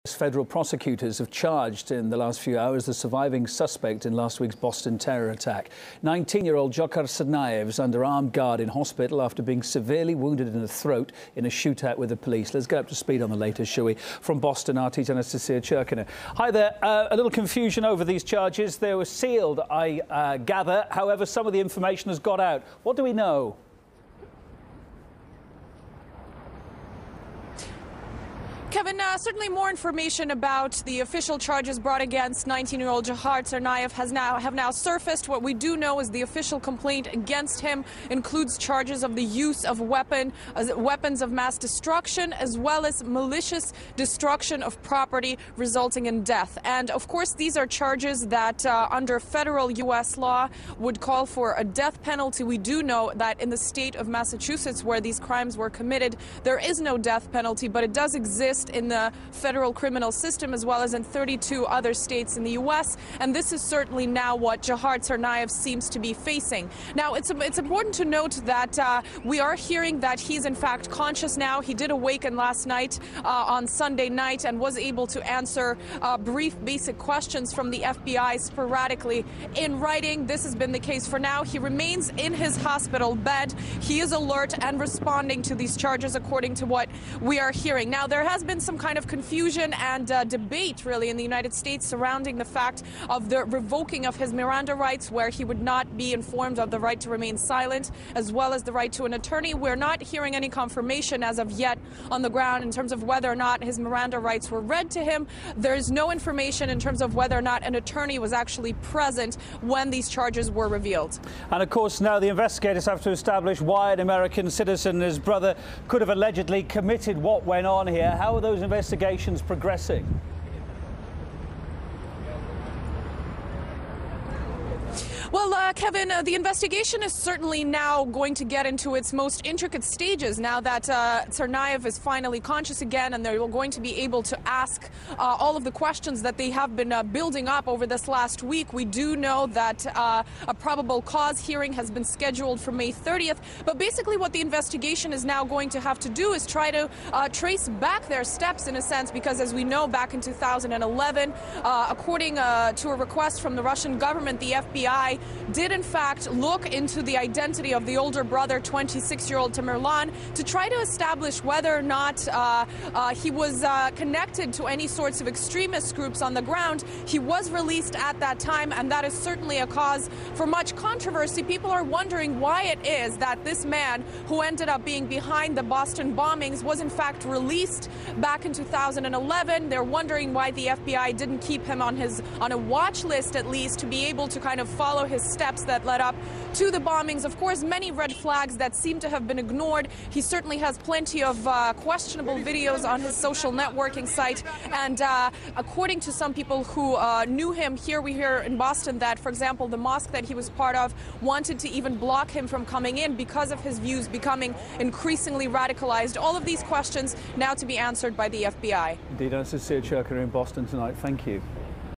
Federal prosecutors have charged in the last few hours the surviving suspect in last week's Boston terror attack. 19-year-old Dzhokhar Tsarnaev is under armed guard in hospital after being severely wounded in the throat in a shootout with the police. Let's get up to speed on the latest, shall we? From Boston, RT's Anastasia Churkina. Hi there. A little confusion over these charges. They were sealed, I gather. However, some of the information has got out. What do we know? Kevin, certainly more information about the official charges brought against 19-year-old Dzhokhar Tsarnaev have now surfaced. What we do know is the official complaint against him includes charges of the use of weapons of mass destruction, as well as malicious destruction of property resulting in death. And of course, these are charges that under federal U.S. law would call for a death penalty. We do know that in the state of Massachusetts, where these crimes were committed, there is no death penalty, but it does exist in the federal criminal system, as well as in 32 other states in the U.S. And this is certainly now what Dzhokhar Tsarnaev seems to be facing. Now, it's important to note that we are hearing that he's in fact conscious now. He did awaken last night on Sunday night and was able to answer brief, basic questions from the FBI sporadically in writing. This has been the case for now. He remains in his hospital bed. He is alert and responding to these charges, according to what we are hearing. Now, there has been some kind of confusion and debate, really, in the United States surrounding the fact of the revoking of his Miranda rights, where he would not be informed of the right to remain silent, as well as the right to an attorney. We're not hearing any confirmation as of yet on the ground in terms of whether or not his Miranda rights were read to him. There is no information in terms of whether or not an attorney was actually present when these charges were revealed. And of course, now the investigators have to establish why an American citizen and his brother could have allegedly committed what went on here. How are those investigations progressing? Well, Kevin, the investigation is certainly now going to get into its most intricate stages now that Tsarnaev is finally conscious again, and they're going to be able to ask all of the questions that they have been building up over this last week. We do know that a probable cause hearing has been scheduled for May 30th, but basically what the investigation is now going to have to do is try to trace back their steps, in a sense, because as we know, back in 2011, according to a request from the Russian government, the FBI did in fact look into the identity of the older brother, 26-year-old Tamerlan, to try to establish whether or not he was connected to any sorts of extremist groups on the ground. He was released at that time, and that is certainly a cause for much controversy. People are wondering why it is that this man, who ended up being behind the Boston bombings, was in fact released back in 2011. They're wondering why the FBI didn't keep him on a watch list, at least, to be able to kind of follow his steps that led up to the bombings. Of course, many red flags that seem to have been ignored. He certainly has plenty of questionable videos on his social networking site. And according to some people who knew him, we hear in Boston that, for example, the mosque that he was part of wanted to even block him from coming in because of his views becoming increasingly radicalized. All of these questions now to be answered by the FBI. Indeed, Anastasia Churkina in Boston tonight. Thank you.